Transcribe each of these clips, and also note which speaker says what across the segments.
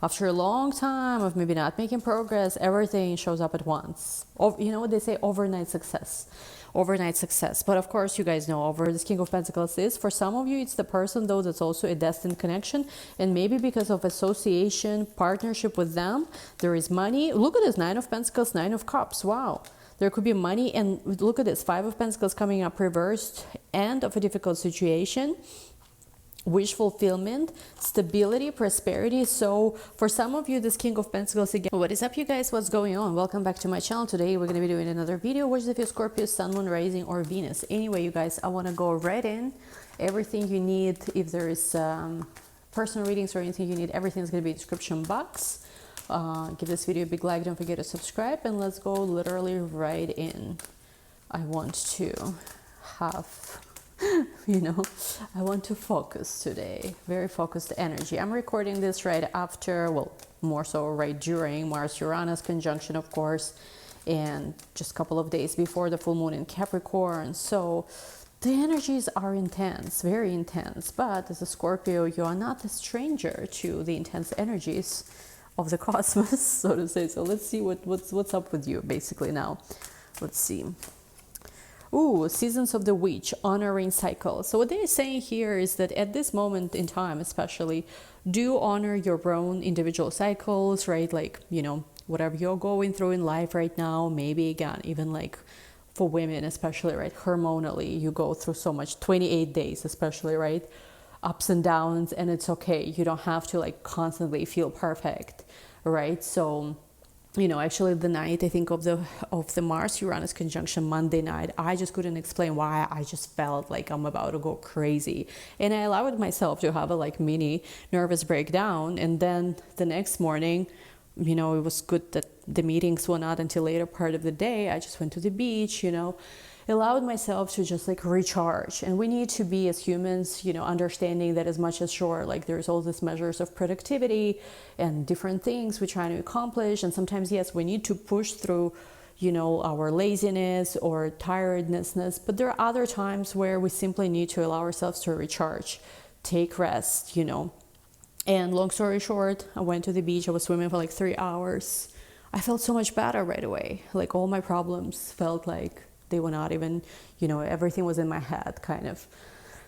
Speaker 1: After a long time of maybe not making progress, everything shows up at once. You know what they say, overnight success. Overnight success. But of course, you guys know over this King of Pentacles is, for some of you, it's the person though that's also a destined connection. And maybe because of association, partnership with them, there is money. Look at this, Nine of Pentacles, Nine of Cups. Wow. There could be money. And look at this, Five of Pentacles coming up reversed. End of a difficult situation. Wish fulfillment, stability, prosperity. So for some of you, this King of Pentacles again. What is up, you guys? What's going on? Welcome back to my channel. Today we're going to be doing another video. Which if you're Scorpio, Sun, Moon, Rising, or Venus. Anyway, you guys, I want to go right in. Everything you need, if there is personal readings or anything you need, everything is going to be in the description box. Give this video a big like. Don't forget to subscribe, and let's go literally right in. I want to have I want to focus today. Very focused energy. I'm recording this right after, well, more so right during Mars-Uranus conjunction, of course, and just a couple of days before the full moon in Capricorn. So the energies are intense, very intense. But as a Scorpio, you are not a stranger to the intense energies of the cosmos, so to say. So let's see what's up with you basically now. Let's see. Ooh, seasons of the witch, honoring cycle. So what they're saying here is that at this moment in time, especially, do honor your own individual cycles, right? Like, whatever you're going through in life right now, maybe again, even like for women, especially, right? Hormonally, you go through so much, 28 days, especially, right? Ups and downs, and it's okay. You don't have to like constantly feel perfect, right? So, actually the night, I think of the Mars-Uranus conjunction, Monday night, I just couldn't explain why. I just felt like I'm about to go crazy. And I allowed myself to have a like mini nervous breakdown. And then the next morning, it was good that the meetings were not until later part of the day. I just went to the beach, allowed myself to just like recharge. And we need to be, as humans, understanding that as much as sure, like there's all these measures of productivity and different things we're trying to accomplish. And sometimes, yes, we need to push through, our laziness or tiredness. But there are other times where we simply need to allow ourselves to recharge, take rest, And long story short, I went to the beach. I was swimming for like 3 hours. I felt so much better right away. Like all my problems felt like they were not even, everything was in my head, kind of.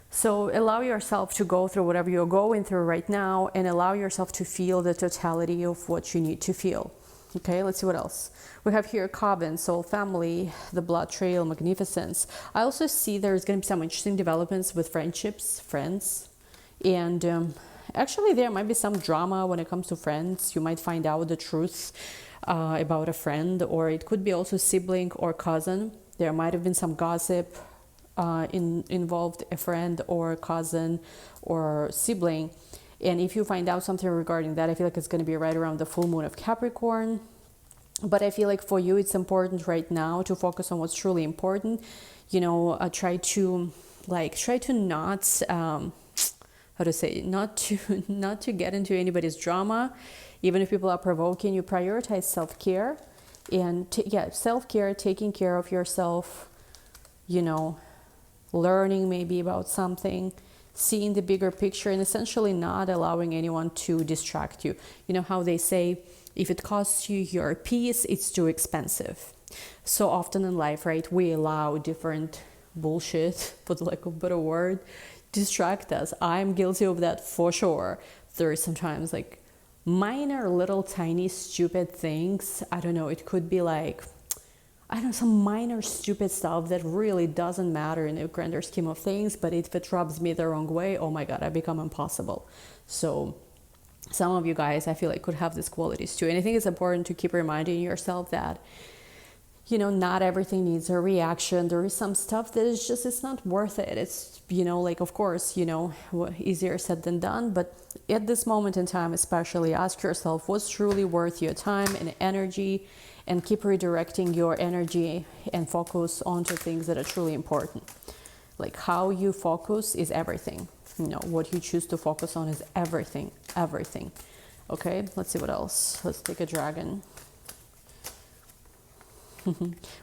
Speaker 1: So allow yourself to go through whatever you're going through right now, and allow yourself to feel the totality of what you need to feel. Okay, let's see what else. We have here Coven, Soul Family, the Blood Trail, Magnificence. I also see there's going to be some interesting developments with friendships, friends. And actually there might be some drama when it comes to friends. You might find out the truth about a friend, or it could be also sibling or cousin. There might have been some gossip involved a friend or cousin or sibling. And if you find out something regarding that, I feel like it's going to be right around the full moon of Capricorn. But I feel like for you, it's important right now to focus on what's truly important. Try to not, not to get into anybody's drama. Even if people are provoking you, prioritize self-care. And self-care, taking care of yourself, learning maybe about something, seeing the bigger picture, and essentially not allowing anyone to distract you. You know how they say, if it costs you your peace, it's too expensive. So often in life, right, we allow different bullshit, for lack of a better word, distract us. I'm guilty of that for sure. There is sometimes like minor little tiny stupid things. I don't know, it could be like, some minor stupid stuff that really doesn't matter in the grander scheme of things, but if it rubs me the wrong way, oh my god, I become impossible. So some of you guys, I feel like, could have these qualities too. And I think it's important to keep reminding yourself that not everything needs a reaction. There is some stuff that is just, it's not worth it. It's, of course, easier said than done. But at this moment in time, especially, ask yourself what's truly worth your time and energy, and keep redirecting your energy and focus onto things that are truly important. Like how you focus is everything. What you choose to focus on is everything, everything. Okay, let's see what else. Let's take a dragon.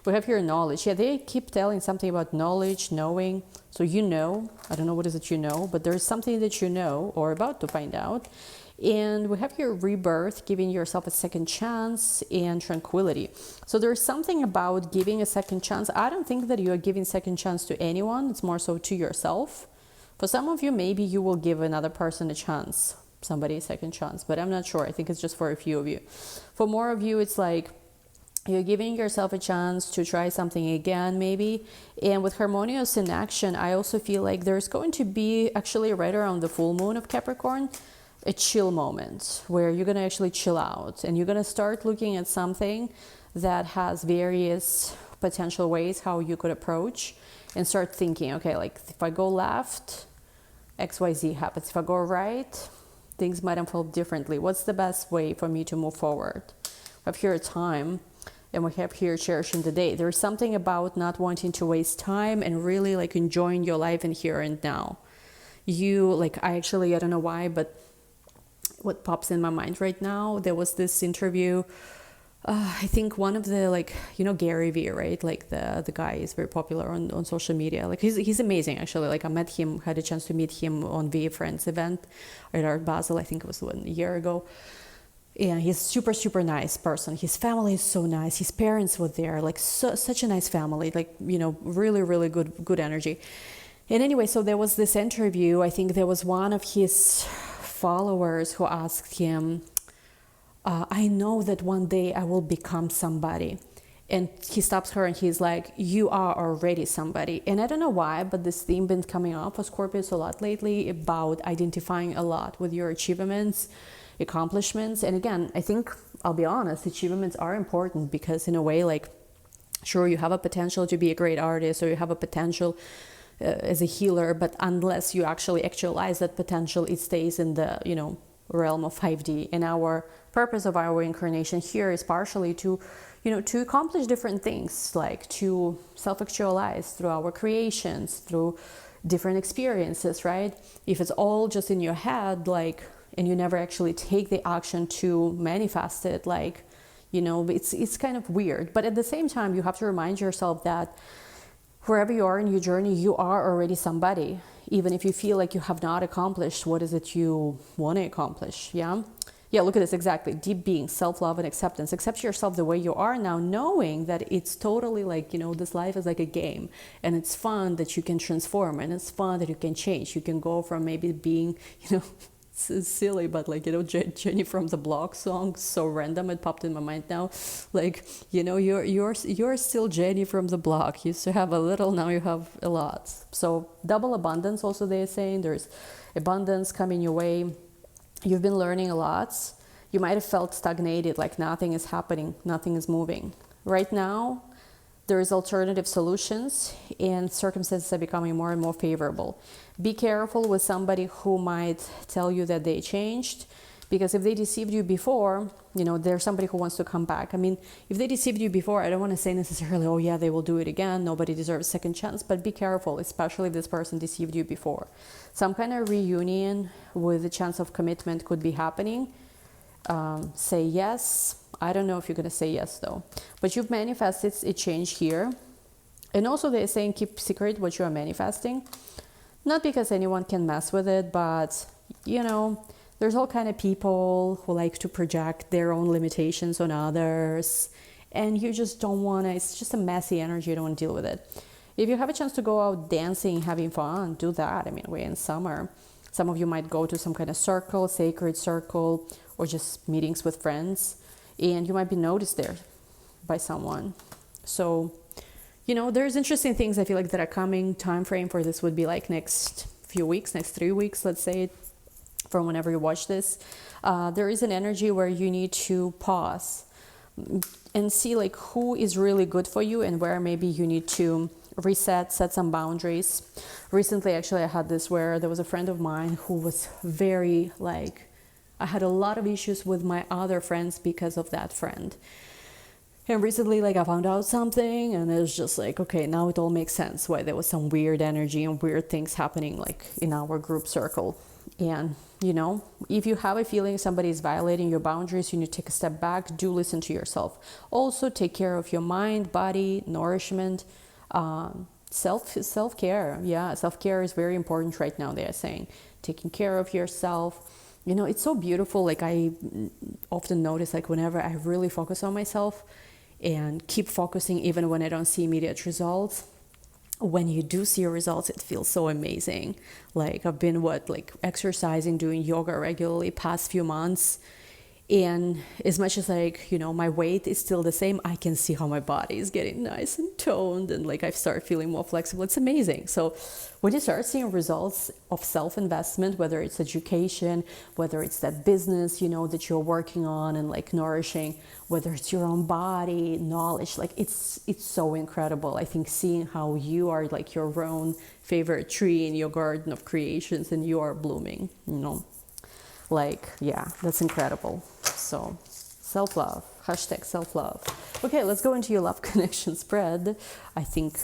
Speaker 1: We have here knowledge. Yeah, they keep telling something about knowledge, knowing. So I don't know what is it but there's something that or about to find out. And we have here rebirth, giving yourself a second chance, and tranquility. So there's something about giving a second chance. I don't think that you are giving second chance to anyone. It's more so to yourself. For some of you, maybe you will give another person a chance, somebody a second chance, but I'm not sure. I think it's just for a few of you. For more of you, it's like you're giving yourself a chance to try something again, maybe. And with harmonious in action, I also feel like there's going to be, actually right around the full moon of Capricorn, a chill moment where you're going to actually chill out and you're going to start looking at something that has various potential ways how you could approach and start thinking, okay, like if I go left, XYZ happens. If I go right, things might unfold differently. What's the best way for me to move forward? We have here a time, and we have here cherishing the day. There's something about not wanting to waste time and really like enjoying your life in here and now. You like, I don't know why, but what pops in my mind right now, there was this interview, I think one of the, like, Gary Vee, right? Like the guy is very popular on social media. Like he's amazing, actually. Like I met him, had a chance to meet him on VA Friends event at Art Basel. I think it was a year ago. And he's super, super nice person. His family is so nice. His parents were there, like such a nice family, like, really, really good energy. And anyway, so there was this interview. I think there was one of his followers who asked him, I know that one day I will become somebody. And he stops her and he's like, you are already somebody. And I don't know why, but this theme been coming up for Scorpios a lot lately about identifying a lot with your achievements, accomplishments. And again, I think, I'll be honest, achievements are important because in a way, like, sure, you have a potential to be a great artist or you have a potential as a healer, but unless you actually actualize that potential, it stays in the, realm of 5D. And our purpose of our incarnation here is partially to, to accomplish different things, like to self-actualize through our creations, through different experiences, right? If it's all just in your head, like, and you never actually take the action to manifest it, like, it's kind of weird. But at the same time, you have to remind yourself that wherever you are in your journey, you are already somebody. Even if you feel like you have not accomplished what is it you want to accomplish, yeah? Yeah, look at this, exactly. Deep being, self-love and acceptance. Accept yourself the way you are now, knowing that it's totally like, this life is like a game. And it's fun that you can transform, and it's fun that you can change. You can go from maybe being, it's silly, but like, Jenny from the Block song, so random, it popped in my mind now. Like, you're still Jenny from the Block. You used to have a little, now you have a lot. So double abundance also, they're saying there's abundance coming your way. You've been learning a lot. You might have felt stagnated, like nothing is happening, nothing is moving. Right now, there is alternative solutions and circumstances are becoming more and more favorable. Be careful with somebody who might tell you that they changed, because if they deceived you before, there's somebody who wants to come back. I mean, if they deceived you before, I don't want to say necessarily, oh yeah, they will do it again. Nobody deserves a second chance, but be careful, especially if this person deceived you before. Some kind of reunion with a chance of commitment could be happening. Say yes. I don't know if you're going to say yes though, but you've manifested a change here. And also they're saying keep secret what you are manifesting. Not because anyone can mess with it, but there's all kind of people who like to project their own limitations on others. And you just don't want to, it's just a messy energy, you don't want to deal with it. If you have a chance to go out dancing, having fun, do that. I mean, we're in summer. Some of you might go to some kind of circle, sacred circle, or just meetings with friends. And you might be noticed there by someone. So, there's interesting things I feel like that are coming. Time frame for this would be like next few weeks, next 3 weeks, let's say, from whenever you watch this. There is an energy where you need to pause and see like who is really good for you and where maybe you need to reset, set some boundaries. Recently, actually, I had this where there was a friend of mine who was very like, I had a lot of issues with my other friends because of that friend. And recently, like, I found out something and it was just like, okay, now it all makes sense why there was some weird energy and weird things happening like in our group circle. And, if you have a feeling somebody is violating your boundaries, you need to take a step back, do listen to yourself. Also, take care of your mind, body, nourishment, self-care. Yeah, self-care is very important right now, they are saying. Taking care of yourself. you know, it's so beautiful. Like I often notice, like whenever I really focus on myself and keep focusing, even when I don't see immediate results, when you do see results, it feels so amazing. Like I've been like exercising, doing yoga regularly past few months, and as much as like, you know, my weight is still the same, I can see how my body is getting nice and toned, and like I start feeling more flexible. It's amazing. So when you start seeing results of self-investment, whether it's education, whether it's that business, you know, that you're working on and like nourishing, whether it's your own body, knowledge, like it's so incredible. I think seeing how you are like your own favorite tree in your garden of creations and you are blooming, you know, like, yeah, that's incredible. So self-love, hashtag self-love. Okay, let's go into your love connection spread. I think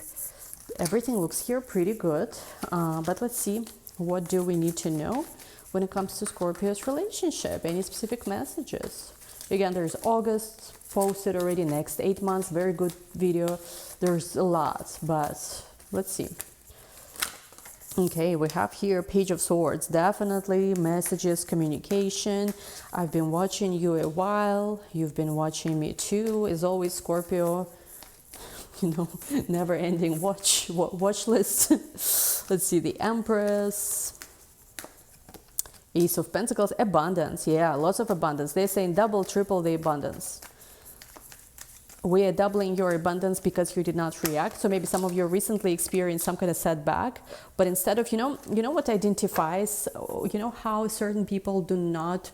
Speaker 1: everything looks here pretty good, but let's see, what do we need to know when it comes to Scorpio's relationship? Any specific messages? Again, there's August posted already, next 8 months, very good video. There's a lot, but let's see. Okay, we have here Page of Swords, definitely messages, communication. I've been watching you a while, you've been watching me too, as always, Scorpio. You know, never ending watch list. Let's see, the Empress, Ace of Pentacles, abundance. Yeah, lots of abundance. They're saying double, triple the abundance. We are doubling your abundance because you did not react. So maybe some of you recently experienced some kind of setback, but instead of, you know what identifies, you know how certain people do not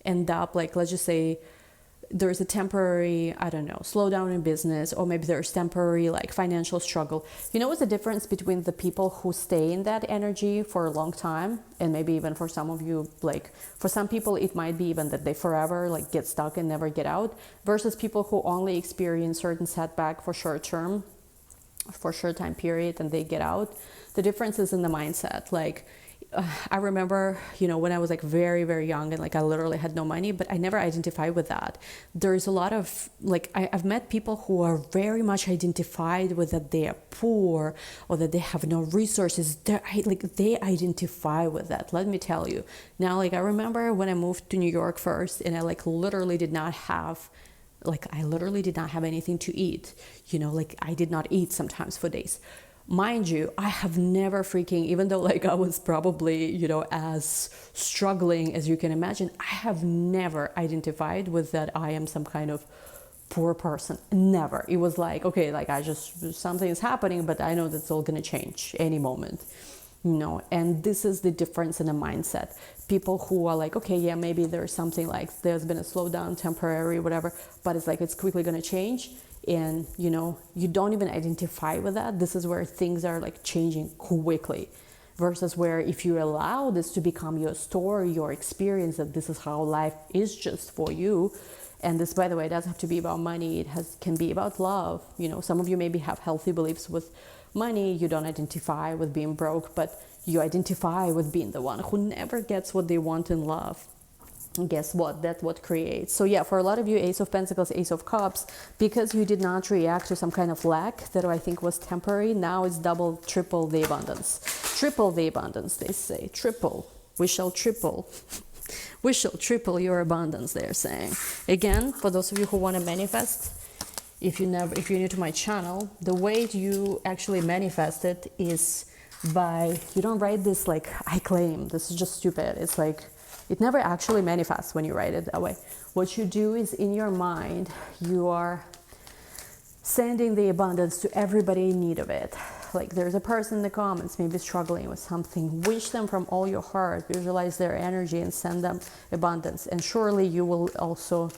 Speaker 1: end up, like, let's just say there's a temporary, I don't know, slowdown in business, or maybe there's temporary like financial struggle. You know what's the difference between the people who stay in that energy for a long time, and maybe even for some of you, like for some people it might be even that they forever like get stuck and never get out, versus people who only experience certain setback for short term, for short time period, and they get out. The difference is in the mindset. Like I remember, you know, when I was like very, very young and like I literally had no money, but I never identified with that. There's a lot of like, I've met people who are very much identified with that they are poor or that they have no resources. They identify with that. Let me tell you. Now, like I remember when I moved to New York first, and I like literally did not have anything to eat. You know, like I did not eat sometimes for days. Mind you, I have never freaking, even though like I was probably, you know, as struggling as you can imagine, I have never identified with that I am some kind of poor person. Never. It was like, okay, like something is happening, but I know that's all gonna change any moment, you know. And this is the difference in the mindset. People who are like, okay, yeah, maybe there's something like there's been a slowdown, temporary, whatever, but it's like it's quickly gonna change. And you know, you don't even identify with that. This is where things are like changing quickly, versus where if you allow this to become your story, your experience, that this is how life is just for you. And this, by the way, doesn't have to be about money. It can be about love. You know, some of you maybe have healthy beliefs with money. You don't identify with being broke, but you identify with being the one who never gets what they want in love. Guess what? That's what creates. So yeah, for a lot of you, Ace of Pentacles, Ace of Cups, because you did not react to some kind of lack that I think was temporary, now it's double, triple the abundance. Triple the abundance, they say. Triple. We shall triple. We shall triple your abundance, they're saying. Again, for those of you who want to manifest, if you're new to my channel, the way you actually manifest it is by, you don't write this like, I claim. This is just stupid. It's like, it never actually manifests when you write it that way. What you do is in your mind, you are sending the abundance to everybody in need of it. Like there's a person in the comments maybe struggling with something. Wish them from all your heart, visualize their energy and send them abundance. And surely you will also,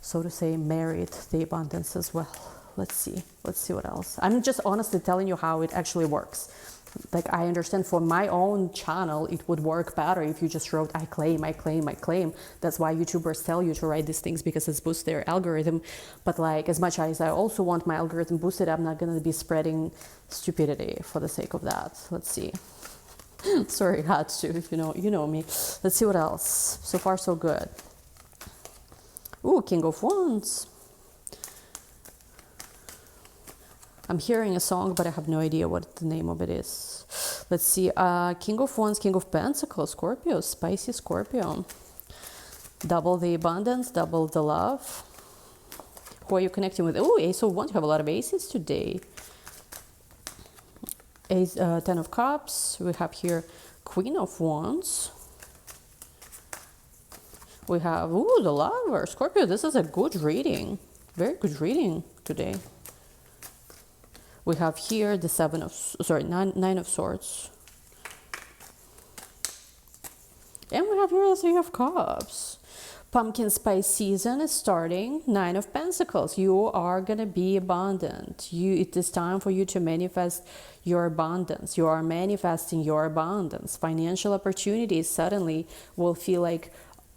Speaker 1: so to say, merit the abundance as well. Let's see what else. I'm just honestly telling you how it actually works. Like I understand for my own channel, it would work better if you just wrote, I claim, I claim, I claim. That's why YouTubers tell you to write these things, because it boosts their algorithm. But like, as much as I also want my algorithm boosted, I'm not going to be spreading stupidity for the sake of that. Let's see. Sorry, had to, you know me. Let's see what else. So far, so good. Ooh, King of Wands. I'm hearing a song, but I have no idea what the name of it is. Let's see. King of Wands, King of Pentacles, Scorpio, spicy Scorpio. Double the abundance, double the love. Who are you connecting with? Oh, Ace of Wands. You have a lot of aces today. Ace, Ten of Cups. We have here Queen of Wands. We have, ooh, the Lover. Scorpio, this is a good reading. Very good reading today. We have here the Nine of Swords. And we have here the Three of Cups. Pumpkin spice season is starting. Nine of Pentacles. You are going to be abundant. It is time for you to manifest your abundance. You are manifesting your abundance. Financial opportunities suddenly will feel like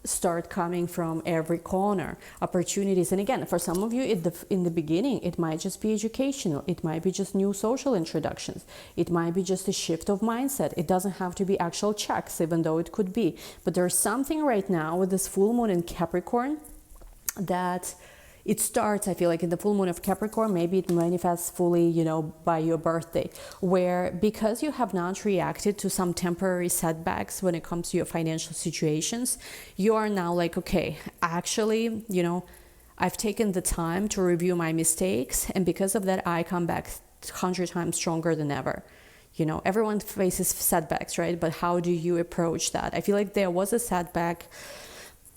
Speaker 1: start coming from every corner. Opportunities, and again, for some of you in the beginning it might just be educational, it might be just new social introductions, it might be just a shift of mindset. It doesn't have to be actual checks, even though it could be. But there's something right now with this full moon in Capricorn that it starts, I feel like, in the full moon of Capricorn. Maybe it manifests fully, you know, by your birthday, where because you have not reacted to some temporary setbacks when it comes to your financial situations, you are now like, okay, actually, you know, I've taken the time to review my mistakes, and because of that, I come back 100 times stronger than ever. You know, everyone faces setbacks, right? But how do you approach that? I feel like there was a setback,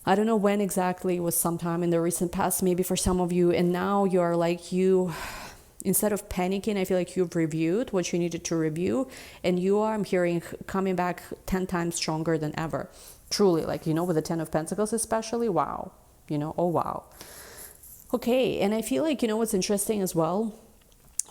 Speaker 1: I don't know when exactly, it was sometime in the recent past, maybe for some of you, and now you're like, instead of panicking, I feel like you've reviewed what you needed to review, and you are, I'm hearing, coming back 10 times stronger than ever. Truly, like, you know, with the 10 of Pentacles especially, wow, you know, oh wow. Okay, and I feel like, you know, what's interesting as well,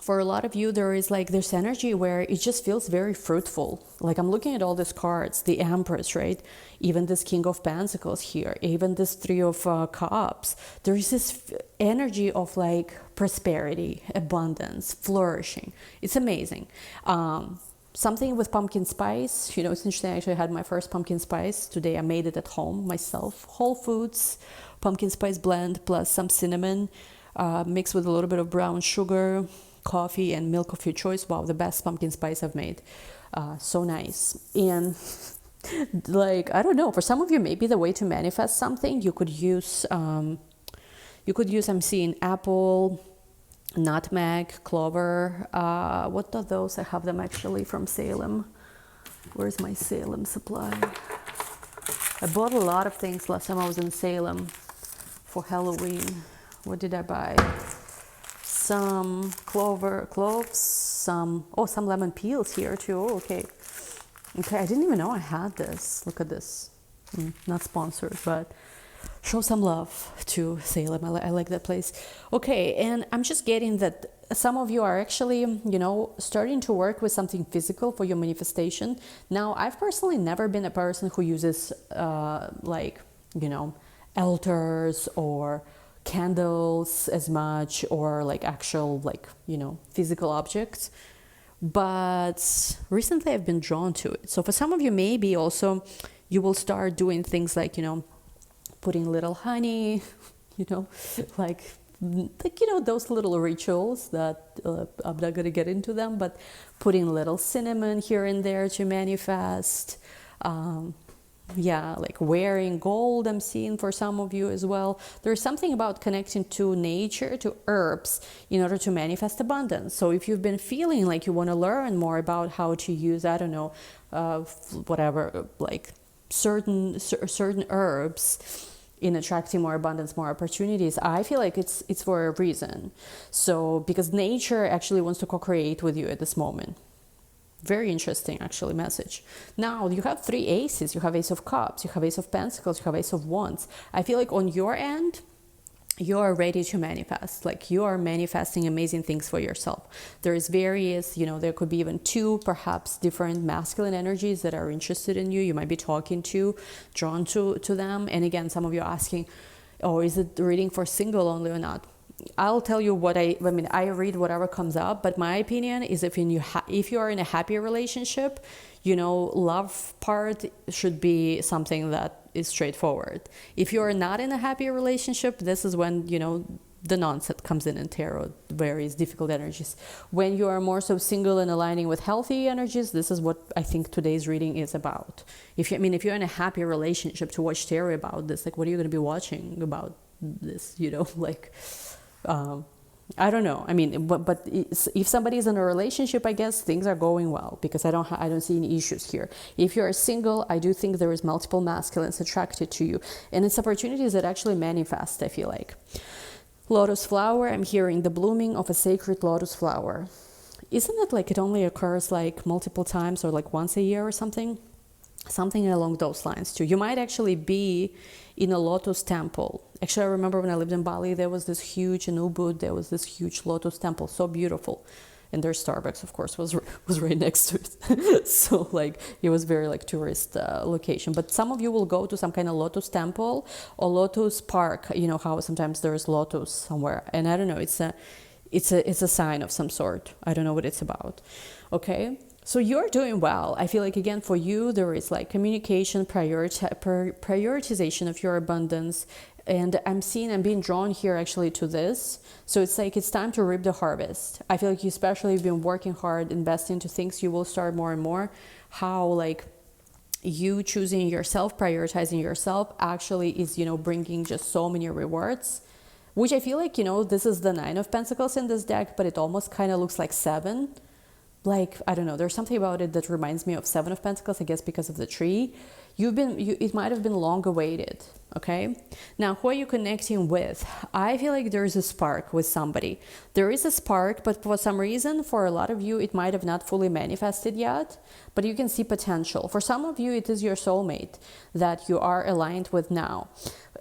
Speaker 1: for a lot of you, there is like this energy where it just feels very fruitful. Like, I'm looking at all these cards, the Empress, right? Even this King of Pentacles here, even this Three of Cups. There is this energy of like prosperity, abundance, flourishing. It's amazing. Something with pumpkin spice, you know, it's interesting. I actually had my first pumpkin spice today. I made it at home myself. Whole Foods, pumpkin spice blend plus some cinnamon, mixed with a little bit of brown sugar, coffee, and milk of your choice. Wow, the best pumpkin spice I've made. So nice. And like, I don't know, for some of you, maybe the way to manifest something, you could use, I'm seeing apple, nutmeg, clover. What are those? I have them actually from Salem. Where's my Salem supply? I bought a lot of things last time I was in Salem for Halloween. What did I buy? Some cloves, some lemon peels here too. Oh, okay, I didn't even know I had this. Look at this. Not sponsored, but show some love to Salem. I like that place. Okay, and I'm just getting that some of you are actually, you know, starting to work with something physical for your manifestation. Now, I've personally never been a person who uses like, you know, altars or candles as much, or like actual, like, you know, physical objects, but recently I've been drawn to it. So for some of you, maybe also you will start doing things like, you know, putting little honey, you know, like you know, those little rituals that I'm not gonna get into them, but putting little cinnamon here and there to manifest. Yeah, like wearing gold, I'm seeing for some of you as well. There's something about connecting to nature, to herbs, in order to manifest abundance. So if you've been feeling like you want to learn more about how to use, I don't know, whatever, like certain herbs in attracting more abundance, more opportunities, I feel like it's for a reason. So because nature actually wants to co-create with you at this moment. Very interesting, actually, message. Now, you have three aces. You have Ace of Cups, you have Ace of Pentacles, you have Ace of Wands. I feel like on your end, you are ready to manifest. Like, you are manifesting amazing things for yourself. There is various, you know, there could be even two, perhaps different masculine energies that are interested in you. You might be talking to, drawn to them. And again, some of you are asking, oh, is it reading for single only or not? I'll tell you what I mean, I read whatever comes up, but my opinion is if you are in a happy relationship, you know, love part should be something that is straightforward. If you're not in a happy relationship, this is when, you know, the nonsense comes in tarot, various difficult energies. When you are more so single and aligning with healthy energies, this is what I think today's reading is about. If you're in a happy relationship, to watch tarot about this, like, what are you going to be watching about this? I don't know. But if somebody is in a relationship, I guess things are going well, because I don't see any issues here. If you're single, I do think there is multiple masculines attracted to you, and it's opportunities that actually manifest, I feel like. Lotus flower, I'm hearing the blooming of a sacred lotus flower. Isn't it like it only occurs like multiple times, or like once a year or something? Something along those lines too. You might actually be in a lotus temple. Actually, I remember when I lived in Bali, there was this huge, in Ubud, there was this huge lotus temple, so beautiful. And their Starbucks, of course, was right next to it. So like, it was very like tourist location. But some of you will go to some kind of lotus temple or lotus park. You know how sometimes there's lotus somewhere. And I don't know, it's a sign of some sort. I don't know what it's about. Okay. So you're doing well. I feel like, again, for you, there is like communication, prioritization of your abundance. And I'm being drawn here actually to this. So it's like, it's time to reap the harvest. I feel like you especially have been working hard, investing into things. You will start more and more how like you choosing yourself, prioritizing yourself actually is, bringing just so many rewards, which I feel like, this is the 9 of Pentacles in this deck, but it almost kind of looks like 7. Like, I don't know, there's something about it that reminds me of 7 of Pentacles, I guess because of the tree. It might have been long awaited, okay? Now, who are you connecting with? I feel like there is a spark with somebody. There is a spark, but for some reason, for a lot of you, it might have not fully manifested yet, but you can see potential. For some of you, it is your soulmate that you are aligned with now.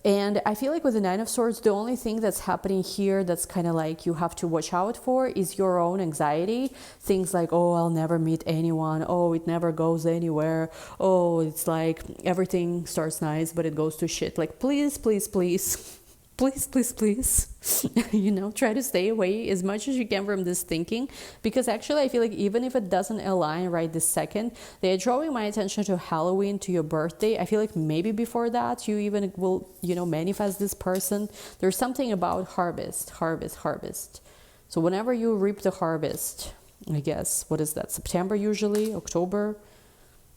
Speaker 1: And I feel like with the 9 of Swords, the only thing that's happening here that's kind of like you have to watch out for is your own anxiety. Things like, oh, I'll never meet anyone. Oh, it never goes anywhere. Oh, it's like everything starts nice, but it goes to shit. Like, please, please, please. Please, please, please, try to stay away as much as you can from this thinking, because actually I feel like even if it doesn't align right this second, they're drawing my attention to Halloween, to your birthday. I feel like maybe before that you even will, manifest this person. There's something about harvest. So whenever you reap the harvest, I guess, what is that? September usually, October.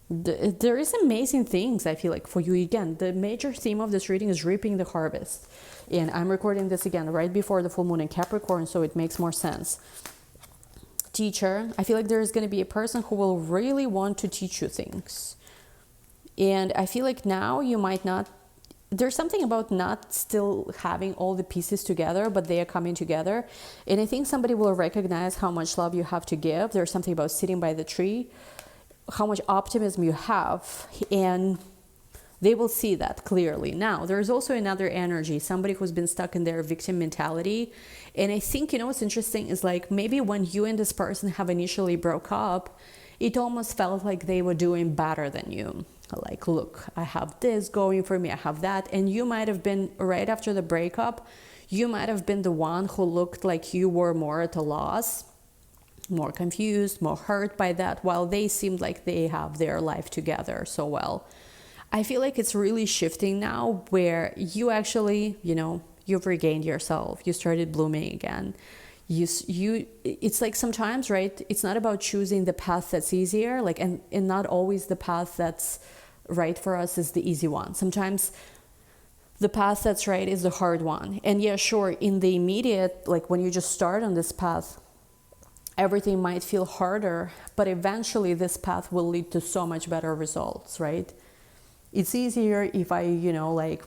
Speaker 1: There is amazing things, I feel like, for you. Again, the major theme of this reading is reaping the harvest. And I'm recording this again right before the full moon in Capricorn, so it makes more sense. Teacher, I feel like there is going to be a person who will really want to teach you things. And I feel like now you might not, there's something about not still having all the pieces together, but they are coming together. And I think somebody will recognize how much love you have to give. There's something about sitting by the tree, how much optimism you have, and they will see that clearly. Now, there's also another energy, somebody who's been stuck in their victim mentality. And I think, what's interesting is like maybe when you and this person have initially broke up, it almost felt like they were doing better than you. Like, look, I have this going for me, I have that. And you might have been, right after the breakup, you might have been the one who looked like you were more at a loss, more confused, more hurt by that, while they seemed like they have their life together so well. I feel like it's really shifting now where you actually, you've regained yourself. You started blooming again. It's like sometimes, right, it's not about choosing the path that's easier, like, and not always the path that's right for us is the easy one. Sometimes the path that's right is the hard one. And yeah, sure, in the immediate, like when you just start on this path, everything might feel harder, but eventually this path will lead to so much better results, right? It's easier if I,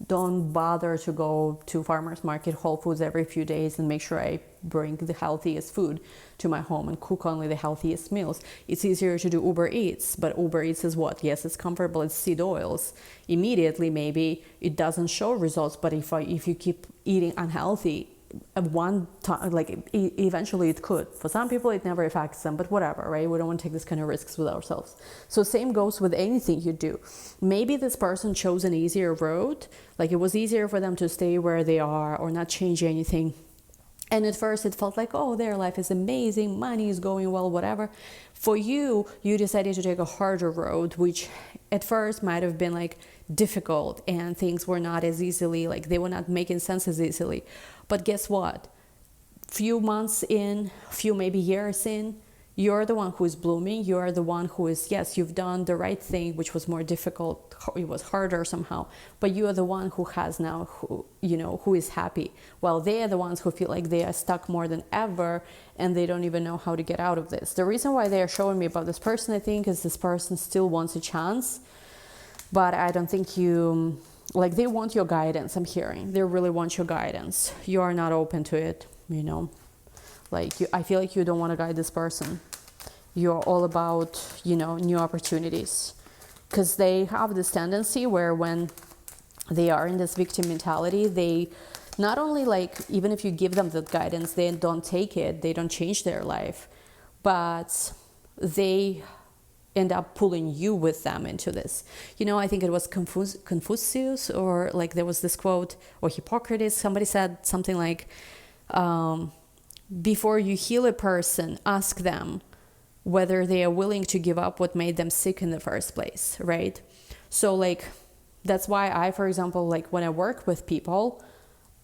Speaker 1: don't bother to go to farmer's market, Whole Foods every few days and make sure I bring the healthiest food to my home and cook only the healthiest meals. It's easier to do Uber Eats, but Uber Eats is what? Yes, it's comfortable, it's seed oils. Immediately, maybe it doesn't show results, but if you keep eating unhealthy, at one time, like eventually it could. For some people it never affects them, but whatever, right? We don't want to take this kind of risks with ourselves. So same goes with anything you do. Maybe this person chose an easier road, like it was easier for them to stay where they are or not change anything. And at first it felt like, oh, their life is amazing, money is going well, whatever. For you, you decided to take a harder road, which at first might have been like difficult and things were not as easily, like they were not making sense as easily. But guess what? Few months in, few maybe years in, you're the one who is blooming. You're the one who is, yes, you've done the right thing, which was more difficult. It was harder somehow, but you are the one who has now, who, you know, who is happy. While they are the ones who feel like they are stuck more than ever and they don't even know how to get out of this. The reason why they are showing me about this person, I think, is this person still wants a chance, but I don't think you, like, they want your guidance. I'm hearing they really want your guidance. You are not open to it, you know. Like, I feel like you don't want to guide this person. You're all about, you know, new opportunities. Because they have this tendency where when they are in this victim mentality, they not only, like, even if you give them the guidance, they don't take it, they don't change their life, but they end up pulling you with them into this. You know, I think it was Confucius, or like there was this quote, or Hippocrates, somebody said something like, before you heal a person, ask them whether they are willing to give up what made them sick in the first place, right? So like, that's why I, for example, like when I work with people,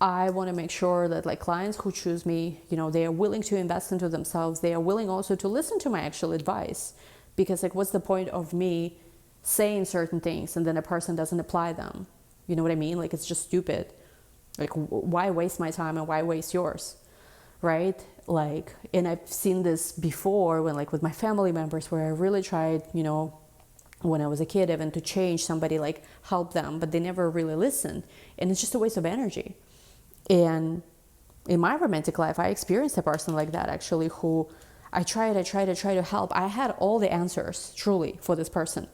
Speaker 1: I want to make sure that like clients who choose me, you know, they are willing to invest into themselves. They are willing also to listen to my actual advice, because like, what's the point of me saying certain things and then a person doesn't apply them? You know what I mean? Like, it's just stupid. Like, why waste my time and why waste yours? Right? Like, and I've seen this before when, like, with my family members, where I really tried, you know, when I was a kid, even to change somebody, like help them, but they never really listened. And it's just a waste of energy. And in my romantic life, I experienced a person like that, actually, who I tried to help. I had all the answers, truly, for this person,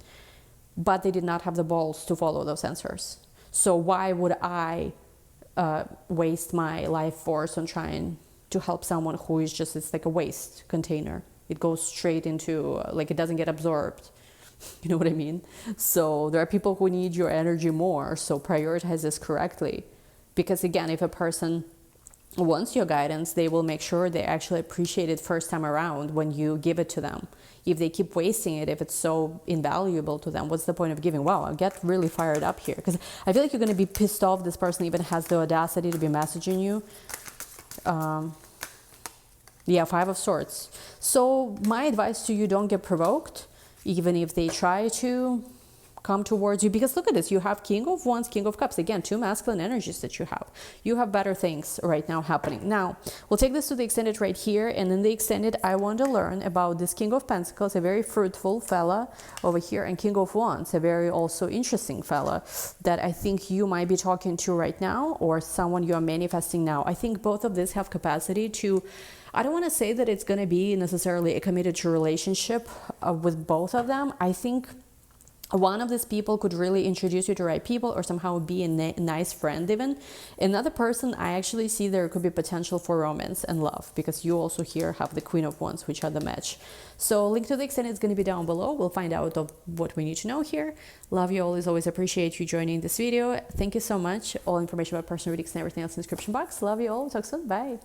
Speaker 1: but they did not have the balls to follow those answers. So why would I waste my life force on trying to help someone who is just, it's like a waste container. It goes straight into, like, it doesn't get absorbed. You know what I mean? So there are people who need your energy more. So prioritize this correctly. Because again, if a person wants your guidance, they will make sure they actually appreciate it first time around when you give it to them. If they keep wasting it, if it's so invaluable to them, what's the point of giving? Wow, I get really fired up here, because I feel like you're going to be pissed off this person even has the audacity to be messaging you. Yeah, 5 of Swords. So my advice to you, don't get provoked, even if they try to come towards you, because look at this, you have King of Wands, King of Cups, again, 2 masculine energies that you have better things right now happening. Now we'll take this to the extended right here, and in the extended I want to learn about this King of Pentacles, a very fruitful fella over here, and King of Wands, a very also interesting fella that I think you might be talking to right now, or someone you are manifesting now. I think both of these have capacity to, I don't want to say that it's going to be necessarily a committed to relationship with both of them. I think one of these people could really introduce you to right people, or somehow be a nice friend even. Another person, I actually see there could be potential for romance and love, because you also here have the Queen of Wands, which are the match. So link to the extended is going to be down below. We'll find out of what we need to know here. Love you always appreciate you joining this video. Thank you so much. All information about personal readings and everything else in the description box. Love you all. Talk soon. Bye.